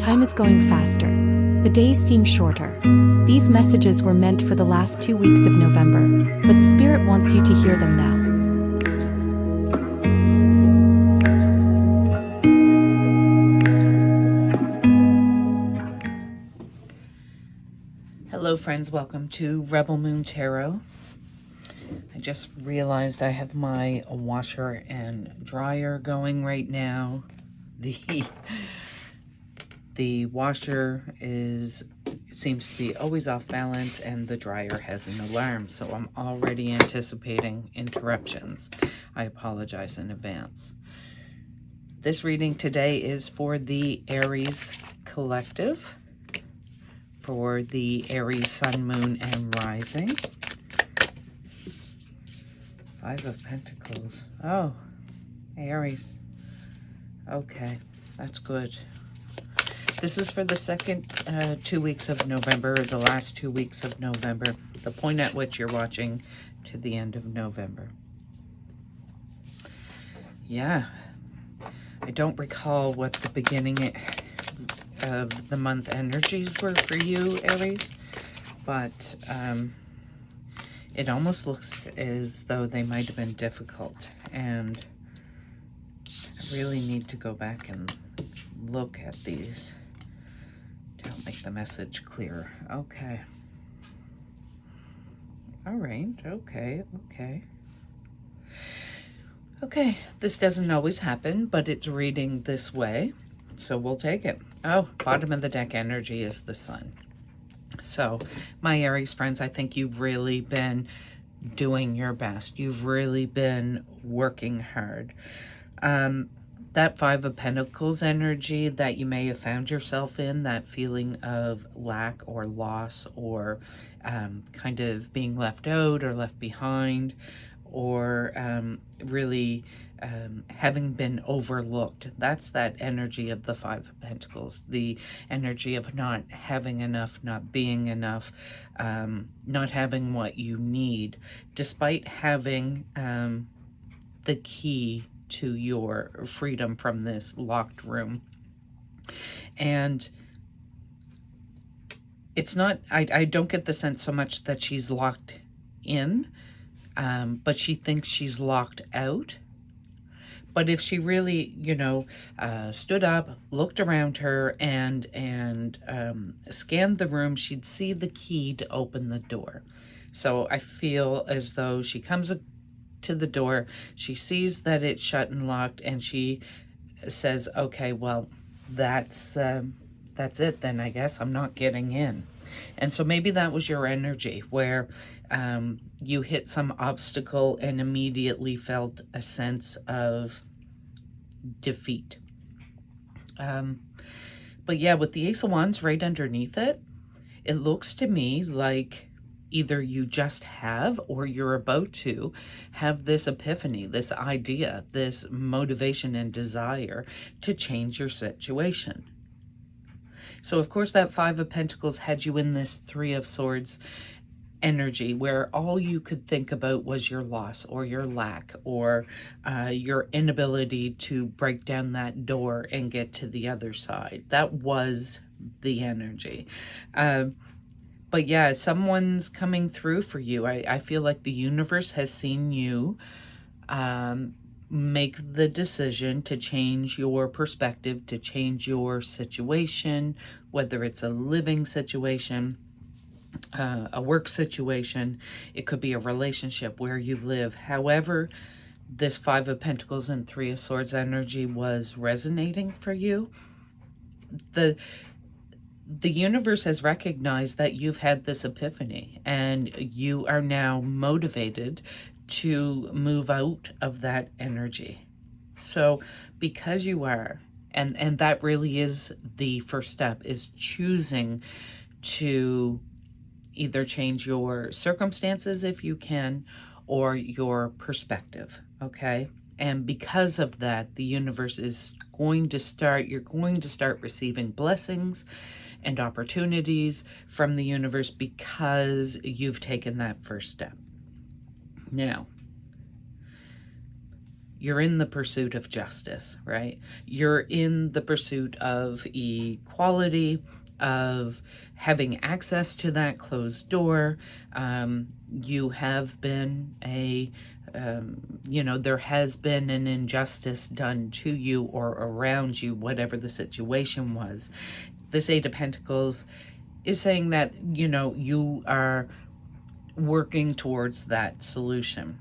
Time is going faster. The days seem shorter. These messages were meant for the last 2 weeks of November, but Spirit wants you to hear them now. Hello friends, welcome to Rebel Moon Tarot. I just realized I have my washer and dryer going right now. The washer seems to be always off balance, and the dryer has an alarm, so I'm already anticipating interruptions. I apologize in advance. This reading today is for the Aries collective, for the Aries Sun, Moon, and Rising. Five of Pentacles. Oh, Aries. Okay, that's good. This is for the second 2 weeks of November, or the last 2 weeks of November, the point at which you're watching to the end of November. Yeah, I don't recall what the beginning of the month energies were for you, Aries, but it almost looks as though they might have been difficult, and I really need to go back and look at these to help make the message clear. Okay. All right. Okay, this doesn't always happen, but it's reading this way, so we'll take it. Oh, bottom of the deck energy is the Sun. So, my Aries friends, I think you've really been doing your best. You've really been working hard. That Five of Pentacles energy that you may have found yourself in, that feeling of lack or loss, or kind of being left out or left behind, or really having been overlooked. That's that energy of the Five of Pentacles, the energy of not having enough, not being enough, not having what you need, despite having the key to your freedom from this locked room. And it's not, I don't get the sense so much that she's locked in, but she thinks she's locked out. But if she really, stood up, looked around her, and scanned the room, she'd see the key to open the door. So I feel as though she comes to the door, she sees that it's shut and locked, and she says, okay, well, that's it then, I guess. I'm not getting in. And so maybe that was your energy, where you hit some obstacle and immediately felt a sense of defeat. But yeah, with the Ace of Wands right underneath it, it looks to me like either you just have, or you're about to have this epiphany, this idea, this motivation and desire to change your situation. So of course that Five of Pentacles had you in this Three of Swords energy, where all you could think about was your loss or your lack, or your inability to break down that door and get to the other side. That was the energy. But yeah, someone's coming through for you. I feel like the universe has seen you make the decision to change your perspective, to change your situation, whether it's a living situation, a work situation, it could be a relationship where you live. However, this Five of Pentacles and Three of Swords energy was resonating for you, the universe has recognized that you've had this epiphany, and you are now motivated to move out of that energy. So because you are, and that really is the first step, is choosing to either change your circumstances if you can, or your perspective, okay? And because of that, the universe is going to start, you're going to start receiving blessings and opportunities from the universe because you've taken that first step. Now, you're in the pursuit of justice, right? You're in the pursuit of equality, of having access to that closed door. You have been there has been an injustice done to you or around you, whatever the situation was. This Eight of Pentacles is saying that, you are working towards that solution.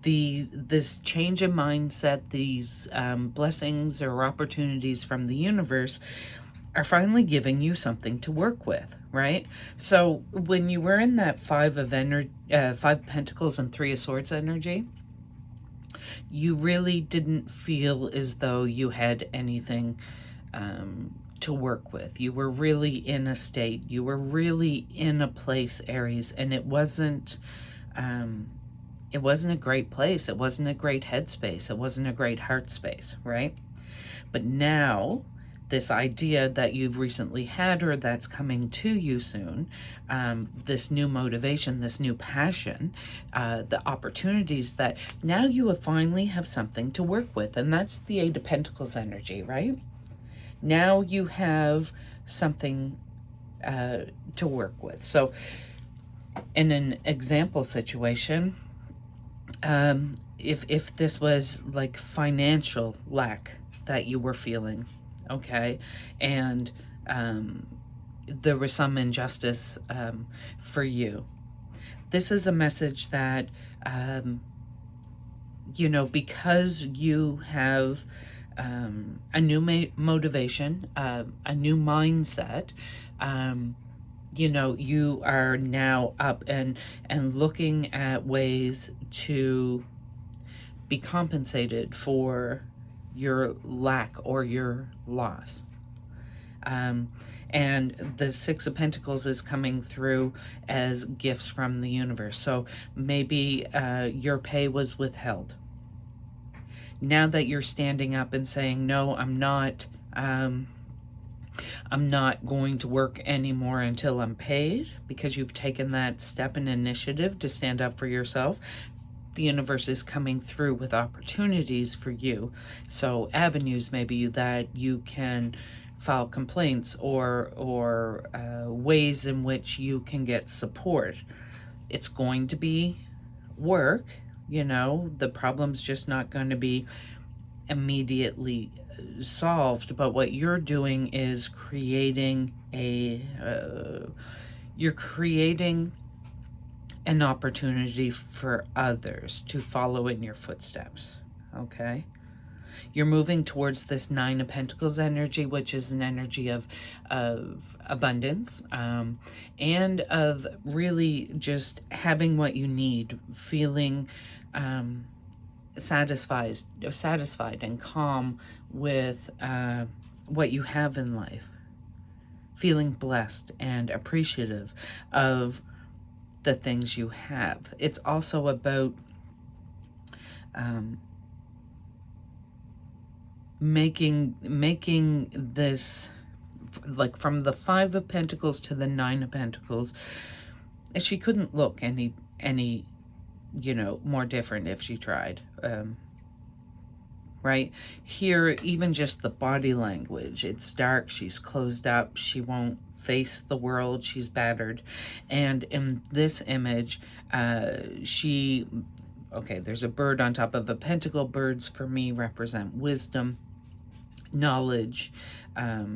This change in mindset, these blessings or opportunities from the universe are finally giving you something to work with, right? So when you were in that Five of Pentacles and Three of Swords energy, you really didn't feel as though you had anything to work with. You were really in a state, you were really in a place, Aries, and it wasn't a great place. It wasn't a great headspace. It wasn't a great heart space, right? But now, this idea that you've recently had or that's coming to you soon, this new motivation, this new passion, the opportunities that now you finally have something to work with. And that's the Eight of Pentacles energy, right? Now you have something to work with. So in an example situation, if this was like financial lack that you were feeling, okay, and there was some injustice for you, this is a message that because you have a new motivation, a new mindset, you are now up and looking at ways to be compensated for your lack or your loss. And the Six of Pentacles is coming through as gifts from the universe. So maybe your pay was withheld. Now that you're standing up and saying, no, I'm not going to work anymore until I'm paid, because you've taken that step and initiative to stand up for yourself, the universe is coming through with opportunities for you. So avenues maybe that you can file complaints or ways in which you can get support. It's going to be work, the problem's just not going to be immediately solved, but what you're doing is creating an opportunity for others to follow in your footsteps, okay? You're moving towards this Nine of Pentacles energy, which is an energy of abundance, and of really just having what you need, feeling satisfied and calm with what you have in life, feeling blessed and appreciative of the things you have. It's also about making this, like, from the Five of Pentacles to the Nine of Pentacles, she couldn't look any more different if she tried. Right here, even just the body language, it's dark, she's closed up, she won't face the world, she's battered. And in this image, there's a bird on top of a pentacle. Birds for me represent wisdom, knowledge, a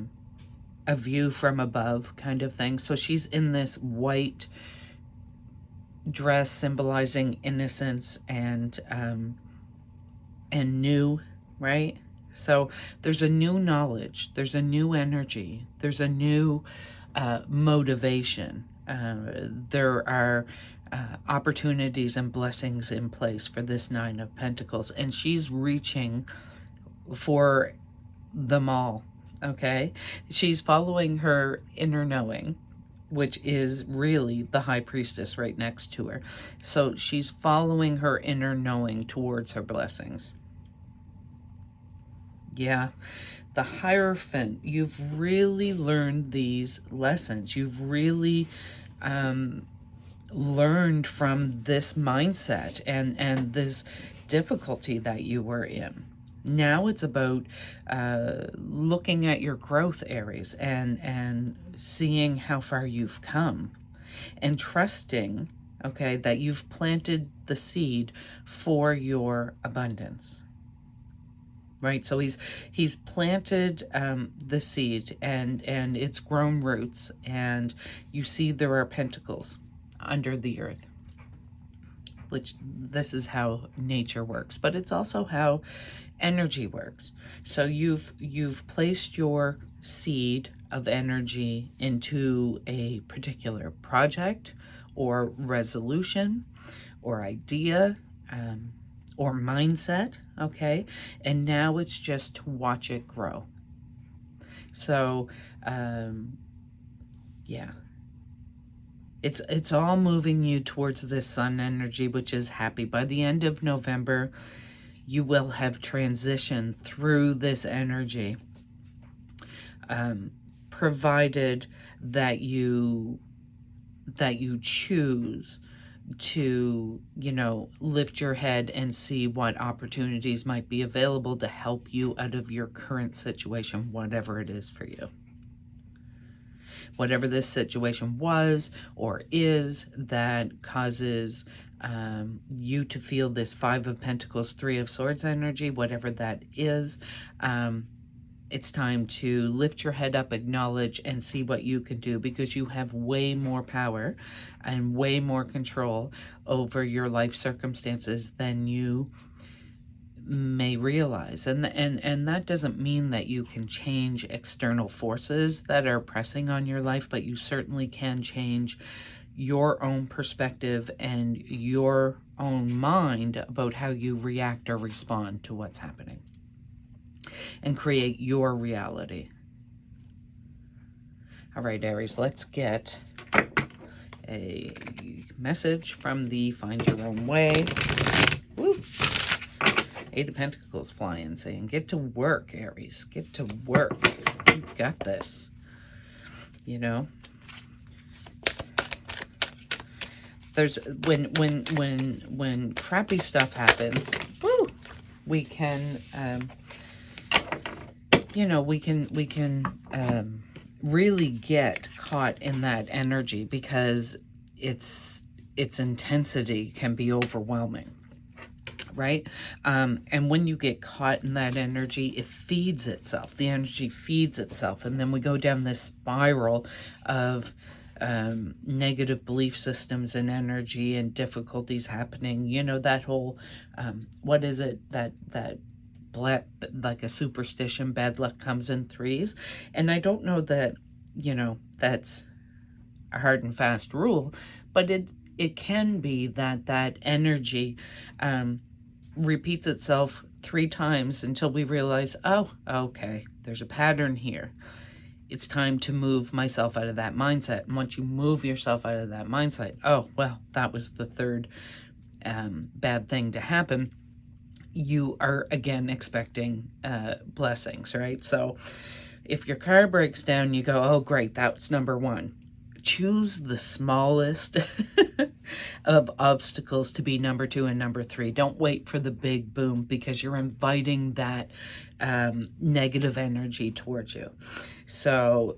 view from above kind of thing. So she's in this white dress symbolizing innocence and new, right? So there's a new knowledge, there's a new energy, there's a new motivation. There are opportunities and blessings in place for this Nine of Pentacles, and she's reaching for them all, okay? She's following her inner knowing, which is really the High Priestess right next to her. So she's following her inner knowing towards her blessings. Yeah, the Hierophant, you've really learned these lessons. You've really learned from this mindset and this difficulty that you were in. Now it's about looking at your growth, Aries, and seeing how far you've come, and trusting, okay, that you've planted the seed for your abundance. Right, so he's planted the seed, and it's grown roots, and you see there are pentacles under the earth, which this is how nature works, but it's also how energy works. So you've placed your seed of energy into a particular project or resolution or idea, or mindset, okay? And now it's just to watch it grow. So, yeah. It's all moving you towards this sun energy, which is happy. By the end of November, you will have transitioned through this energy, provided that you choose to, you know, lift your head and see what opportunities might be available to help you out of your current situation, whatever it is for you. Whatever this situation was or is that causes you to feel this Five of Pentacles, Three of Swords energy, whatever that is, it's time to lift your head up, acknowledge, and see what you can do, because you have way more power and way more control over your life circumstances than you may realize. And that doesn't mean that you can change external forces that are pressing on your life, but you certainly can change your own perspective and your own mind about how you react or respond to what's happening, and create your reality. All right, Aries, let's get a message from the Find Your Own Way. Woo! Eight of Pentacles flying, saying, get to work, Aries. Get to work. You got this. You know? There's when crappy stuff happens, woo, we can you know, we can really get caught in that energy, because its intensity can be overwhelming, right? And when you get caught in that energy, it feeds itself. The energy feeds itself, and then we go down this spiral of negative belief systems and energy and difficulties happening. You know, that whole what is it, that like a superstition, bad luck comes in threes. And I don't know that, you know, that's a hard and fast rule, but it can be that energy repeats itself 3 times until we realize, oh, okay, there's a pattern here. It's time to move myself out of that mindset. And once you move yourself out of that mindset, oh, well, that was the third bad thing to happen. You are again expecting blessings, right? So if your car breaks down, you go, oh, great, that's number 1. Choose the smallest of obstacles to be number 2 and number 3. Don't wait for the big boom, because you're inviting that negative energy towards you. So,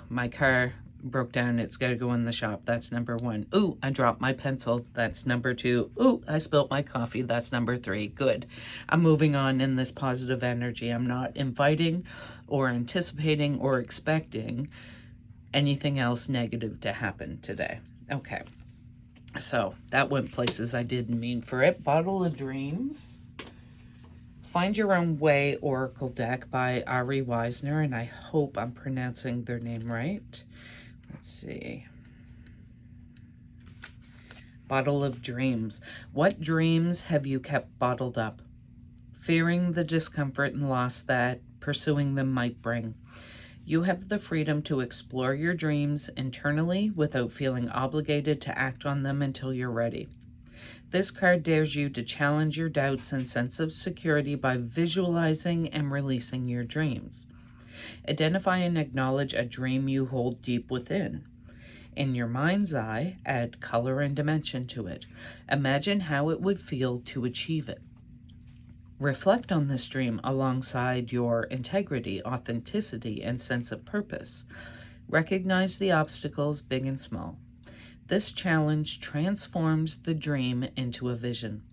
my car broke down, it's got to go in the shop. That's number 1. Ooh, I dropped my pencil. That's number 2. Ooh, I spilled my coffee. That's number 3. Good. I'm moving on in this positive energy. I'm not inviting or anticipating or expecting anything else negative to happen today. Okay. So that went places I didn't mean for it. Bottle of Dreams. Find Your Own Way Oracle deck by ARIES, and I hope I'm pronouncing their name right. Let's see. Bottle of Dreams. What dreams have you kept bottled up, fearing the discomfort and loss that pursuing them might bring? You have the freedom to explore your dreams internally without feeling obligated to act on them until you're ready. This card dares you to challenge your doubts and sense of security by visualizing and releasing your dreams. Identify and acknowledge a dream you hold deep within. In your mind's eye, add color and dimension to it. Imagine how it would feel to achieve it. Reflect on this dream alongside your integrity, authenticity, and sense of purpose. Recognize the obstacles, big and small. This challenge transforms the dream into a vision.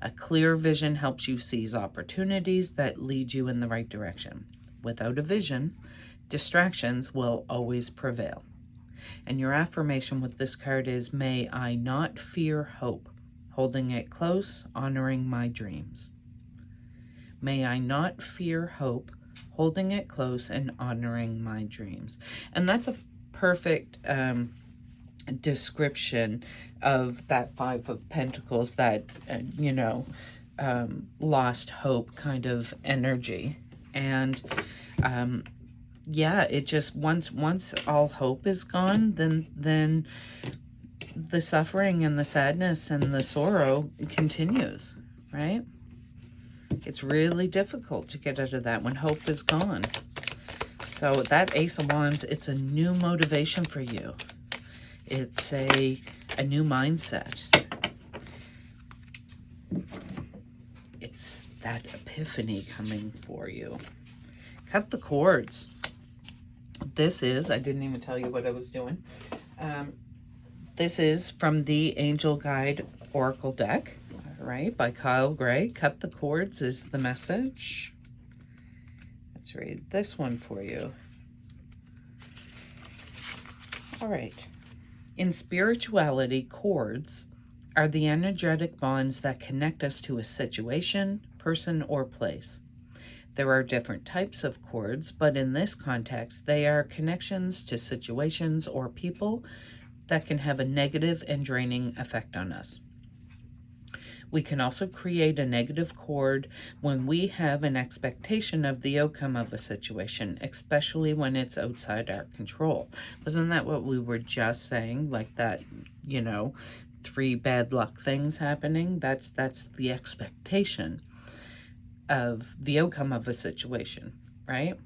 A clear vision helps you seize opportunities that lead you in the right direction. Without a vision, distractions will always prevail. And your affirmation with this card is, may I not fear hope, holding it close, honoring my dreams. May I not fear hope, holding it close and honoring my dreams. And that's a perfect description of that Five of Pentacles, that, lost hope kind of energy. And yeah, it just, once all hope is gone, then the suffering and the sadness and the sorrow continues, right? It's really difficult to get out of that when hope is gone. So that Ace of Wands, it's a new motivation for you. It's a new mindset. It's that epiphany coming for you. Cut the cords. This is, I didn't even tell you what I was doing. This is from the Angel Guide Oracle deck, right, by Kyle Gray. Cut the cords is the message. Let's read this one for you. All right. In spirituality, cords are the energetic bonds that connect us to a situation, person, or place. There are different types of cords, but in this context, they are connections to situations or people that can have a negative and draining effect on us. We can also create a negative cord when we have an expectation of the outcome of a situation, especially when it's outside our control. Wasn't that what we were just saying? Like that, 3 bad luck things happening? That's the expectation of the outcome of a situation, right?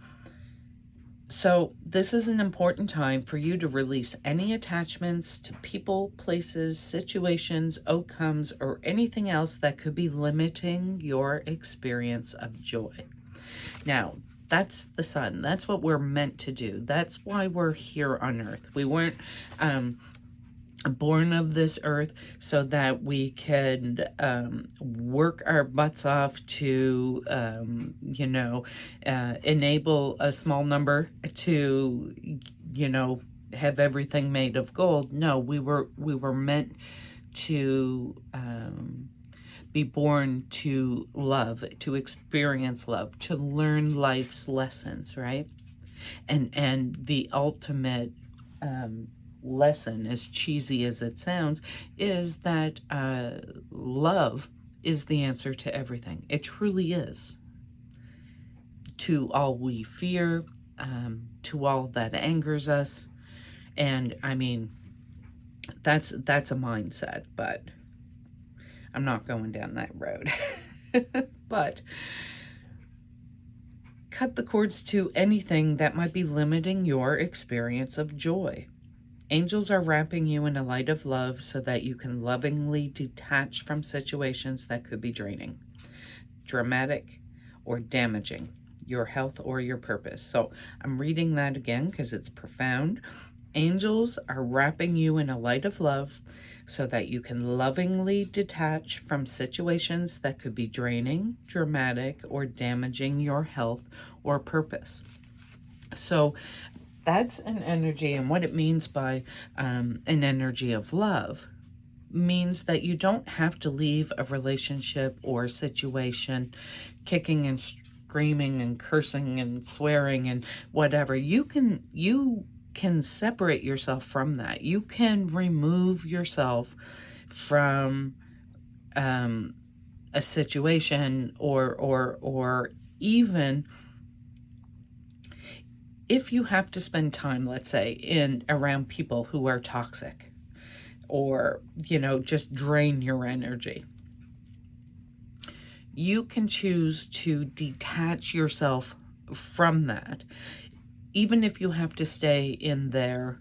So this is an important time for you to release any attachments to people, places, situations, outcomes, or anything else that could be limiting your experience of joy. Now, that's the sun. That's what we're meant to do. That's why we're here on Earth. We weren't born of this earth so that we could work our butts off to enable a small number to have everything made of gold. No, we were meant to be born to love, to experience love, to learn life's lessons, right? And the ultimate lesson, as cheesy as it sounds, is that love is the answer to everything. It truly is. To all we fear, to all that angers us. And I mean, that's a mindset, but I'm not going down that road. But cut the cords to anything that might be limiting your experience of joy. Angels are wrapping you in a light of love so that you can lovingly detach from situations that could be draining, dramatic, or damaging your health or your purpose. So I'm reading that again because it's profound. Angels are wrapping you in a light of love so that you can lovingly detach from situations that could be draining, dramatic, or damaging your health or purpose. So that's an energy, and what it means by an energy of love means that you don't have to leave a relationship or situation kicking and screaming and cursing and swearing and whatever. You can separate yourself from that. You can remove yourself from a situation or even if you have to spend time, let's say, around people who are toxic or, just drain your energy. You can choose to detach yourself from that, even if you have to stay in their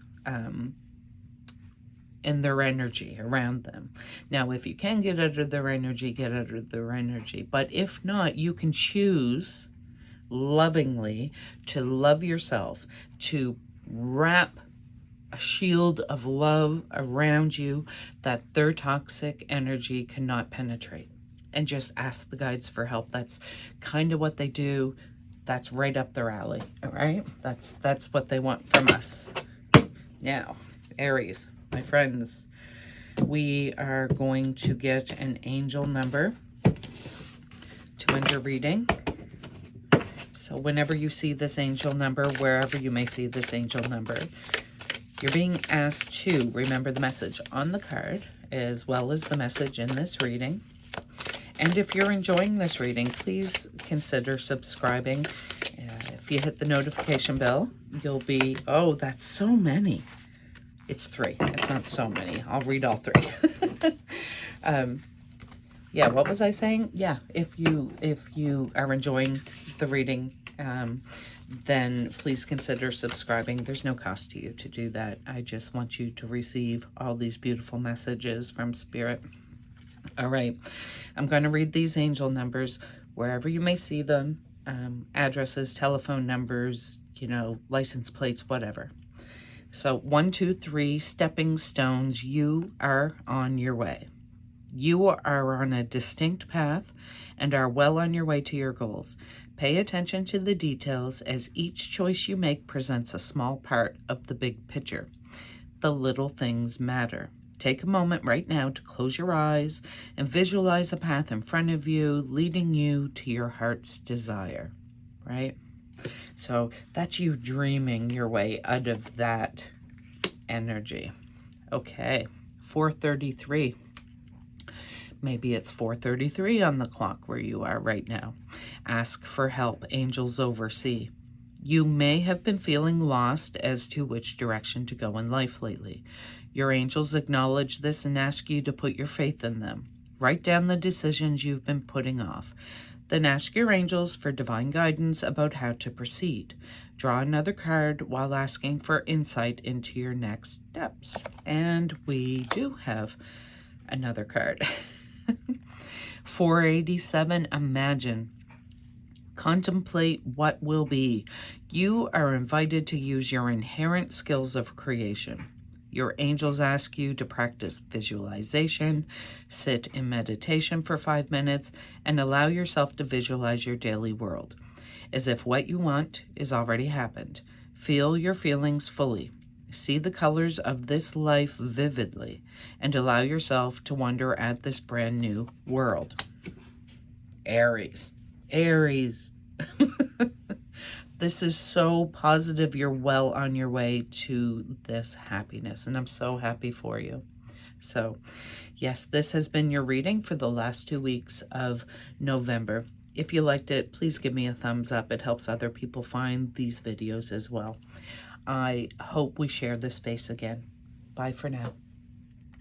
in their energy around them. Now, if you can get out of their energy, get out of their energy. But if not, you can choose lovingly to love yourself, to wrap a shield of love around you that their toxic energy cannot penetrate, and just ask the guides for help. That's kind of what they do. That's right up their alley. All right, that's what they want from us. Now, Aries, my friends, we are going to get an angel number to end your reading. So whenever you see this angel number, wherever you may see this angel number, you're being asked to remember the message on the card as well as the message in this reading. And if you're enjoying this reading, please consider subscribing. If you hit the notification bell, you'll be, oh, that's so many. It's 3. It's not so many. I'll read all 3. Yeah, what was I saying? Yeah, if you are enjoying the reading, then please consider subscribing. There's no cost to you to do that. I just want you to receive all these beautiful messages from Spirit. All right, I'm going to read these angel numbers wherever you may see them, addresses, telephone numbers, license plates, whatever. So 1, 2, 3 stepping stones. You are on your way. You are on a distinct path and are well on your way to your goals. Pay attention to the details, as each choice you make presents a small part of the big picture. The little things matter. Take a moment right now to close your eyes and visualize a path in front of you, leading you to your heart's desire, right? So that's you dreaming your way out of that energy. Okay, 4:33. Maybe it's 4:33 on the clock where you are right now. Ask for help. Angels oversee. You may have been feeling lost as to which direction to go in life lately. Your angels acknowledge this and ask you to put your faith in them. Write down the decisions you've been putting off. Then ask your angels for divine guidance about how to proceed. Draw another card while asking for insight into your next steps. And we do have another card. 487, imagine. Contemplate what will be. You are invited to use your inherent skills of creation. Your angels ask you to practice visualization, sit in meditation for 5 minutes, and allow yourself to visualize your daily world, as if what you want is already happened. Feel your feelings fully. See the colors of this life vividly, and allow yourself to wonder at this brand new world. Aries. Aries. This is so positive. You're well on your way to this happiness, and I'm so happy for you. So, yes, this has been your reading for the last 2 weeks of November. If you liked it, please give me a thumbs up. It helps other people find these videos as well. I hope we share this space again. Bye for now.